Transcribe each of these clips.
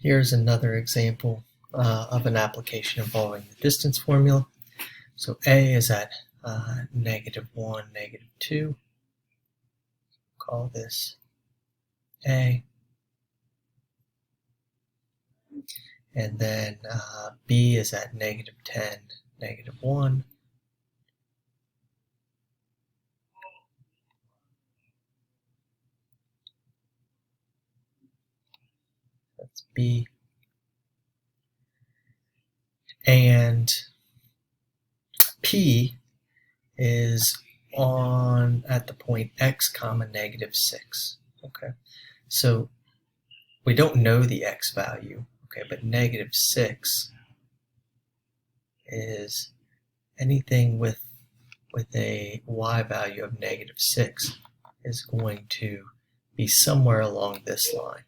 Here's another example of an application involving the distance formula. So A is at -1, -2. Call this A. And then B is at -10, -1. That's B. And P is at the point x comma -6. Okay, so we don't know the x value. Okay, but -6 is anything with a y value of -6 is going to be somewhere along this line.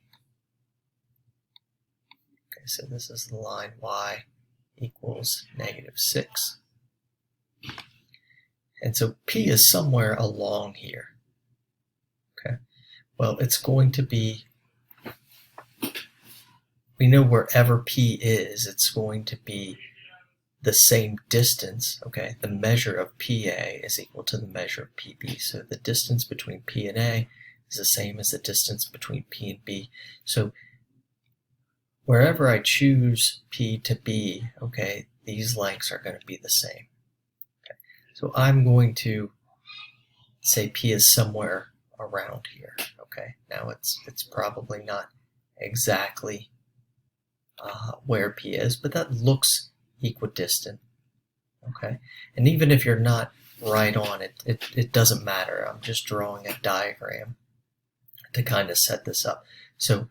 Okay, so this is the line y equals -6. And so P is somewhere along here. Okay, well, it's going to be, we know wherever P is, it's going to be the same distance. Okay, the measure of PA is equal to the measure of PB. So the distance between P and A is the same as the distance between P and B. So wherever I choose P to be, okay, these lengths are going to be the same. Okay, so I'm going to say P is somewhere around here. Okay, now it's probably not exactly where P is, but that looks equidistant. Okay, and even if you're not right on it, it doesn't matter. I'm just drawing a diagram to kind of set this up. So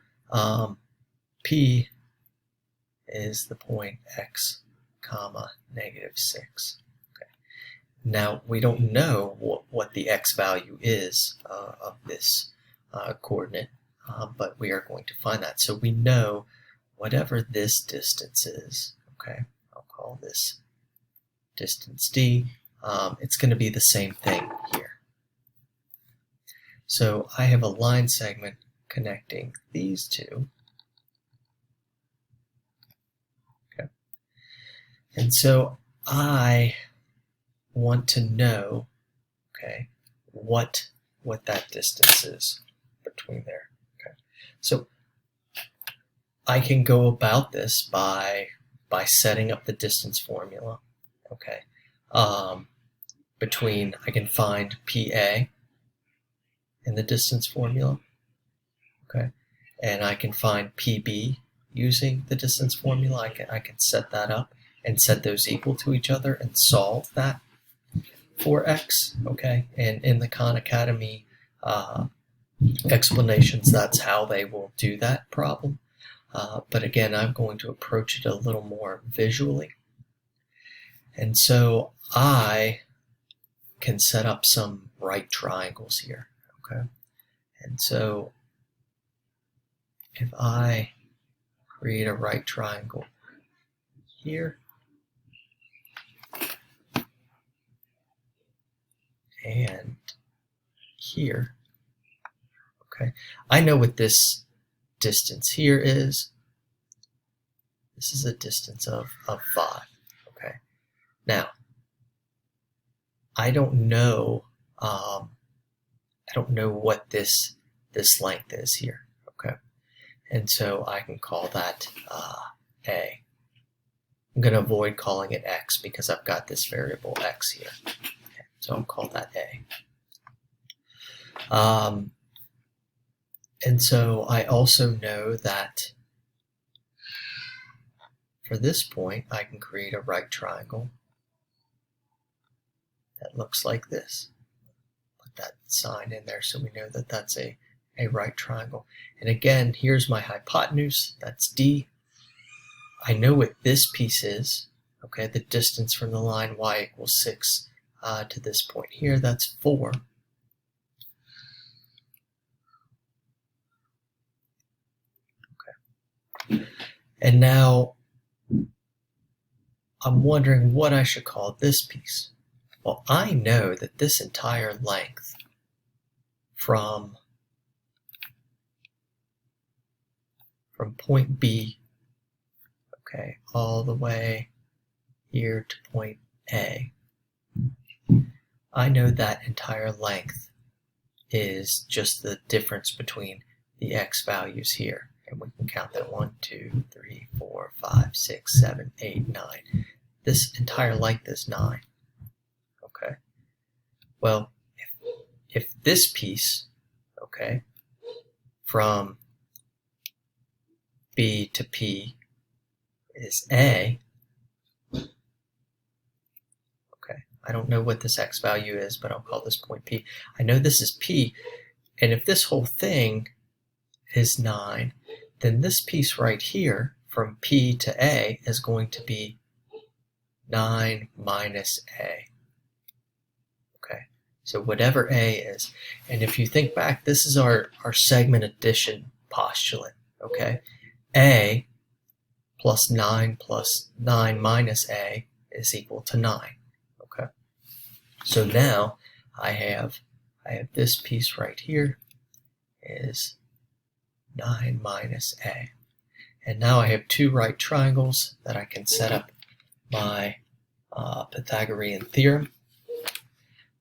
P is the point x comma -6. Okay, now we don't know what the x value is of this coordinate, but we are going to find that. So we know whatever this distance is, okay, I'll call this distance d, it's going to be the same thing here. So I have a line segment connecting these two. Okay, and so I want to know, okay, what that distance is between there. Okay, so I can go about this by setting up the distance formula. Okay, I can find PA in the distance formula. Okay, and I can find PB using the distance formula. I can set that up and set those equal to each other and solve that for x. Okay, and in the Khan Academy explanations, that's how they will do that problem. But again, I'm going to approach it a little more visually. And so I can set up some right triangles here. Okay, and so if I create a right triangle here and here, okay, I know what this distance here is. This is a distance of 5. Okay, now I don't know what this length is here. Okay, and so I can call that A. I'm going to avoid calling it x because I've got this variable x here. Okay, so I'll call that A. And so I also know that for this point, I can create a right triangle that looks like this. Put that sign in there so we know that that's a right triangle. And again, here's my hypotenuse, that's D. I know what this piece is, okay, the distance from the line y equals 6 to this point here, that's 4. And now I'm wondering what I should call this piece. Well, I know that this entire length from from point B, okay, all the way here to point A, I know that entire length is just the difference between the x values here. And we can count that 1, 2, 3, 4, 5, 6, 7, 8, 9. This entire length is 9. Okay. Well, if this piece, okay, from B to P is A, okay, I don't know what this x value is, but I'll call this point P. I know this is P, and if this whole thing is 9, then this piece right here from P to A is going to be 9 minus A. Okay, so whatever A is. And if you think back, this is our segment addition postulate. Okay, A plus 9 minus A is equal to 9. Okay, so now I have this piece right here is 9 minus A. And now I have two right triangles that I can set up my Pythagorean theorem.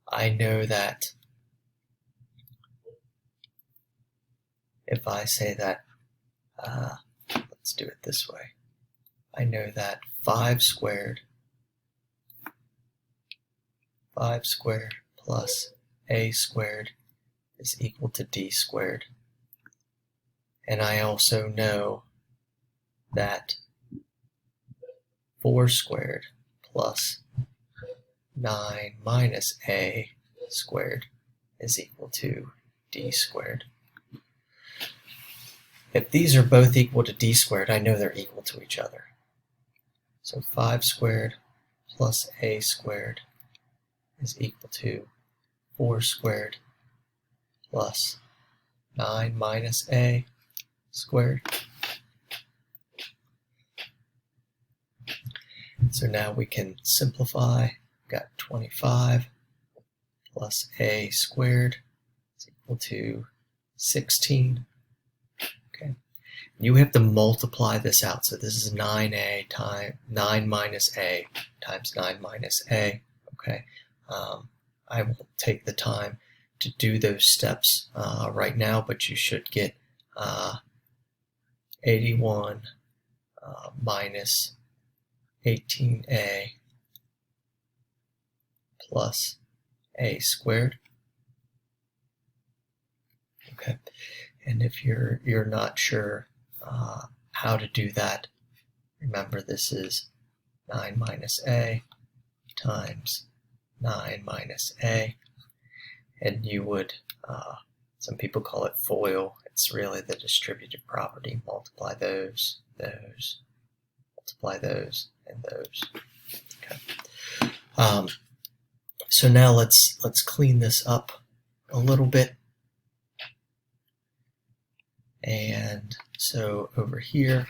I know that if I say that, let's do it this way. I know that 5 squared plus A squared is equal to D squared. And I also know that 4 squared plus 9 minus A squared is equal to D squared. If these are both equal to D squared, I know they're equal to each other. So 5 squared plus A squared is equal to 4 squared plus 9 minus A squared. So now we can simplify. We've got 25 plus A squared is equal to 16. Okay. You have to multiply this out. So this is 9A times 9 minus A times 9 minus A. Okay. I won't take the time to do those steps right now, but you should get 81 minus 18A plus A squared. Okay, and if you're not sure how to do that, remember this is 9 minus A times 9 minus A, and you would, some people call it FOIL. It's really the distributive property. Multiply those, multiply those, and those. Okay. So now let's clean this up a little bit. And so over here,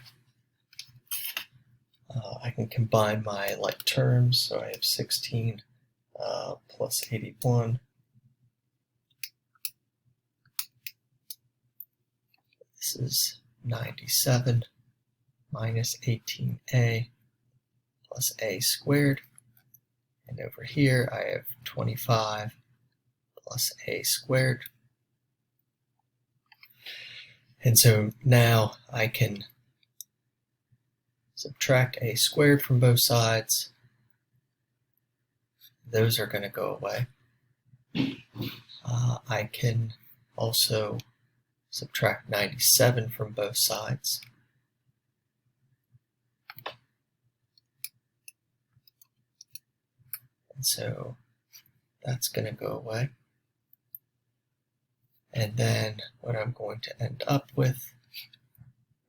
I can combine my like terms. So I have 16 plus 81. This is 97 minus 18A plus A squared. And over here I have 25 plus A squared. And so now I can subtract A squared from both sides. Those are going to go away. I can also subtract 97 from both sides. And so that's going to go away. And then what I'm going to end up with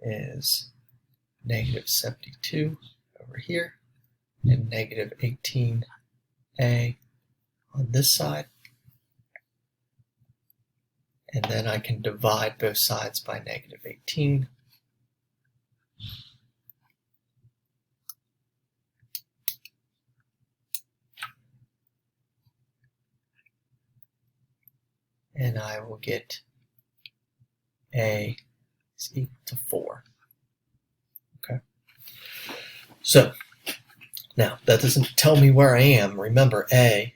is negative 72 over here and negative 18A on this side. And then I can divide both sides by negative 18. And I will get A is equal to 4. So now that doesn't tell me where I am. Remember, A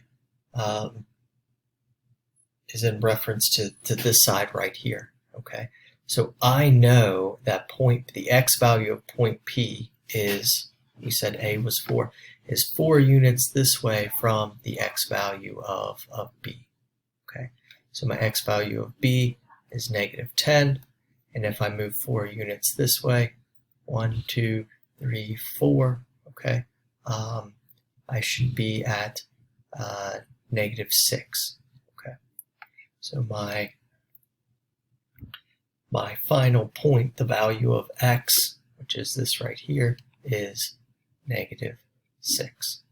is in reference to this side right here. Okay, so I know that the x value of point P is, we said A was 4, is 4 units this way from the x value of B. Okay, so my x value of B is -10, and if I move 4 units this way, 1, 2, 3, 4, okay, I should be at -6. Okay, so my final point, the value of x, which is this right here, is -6.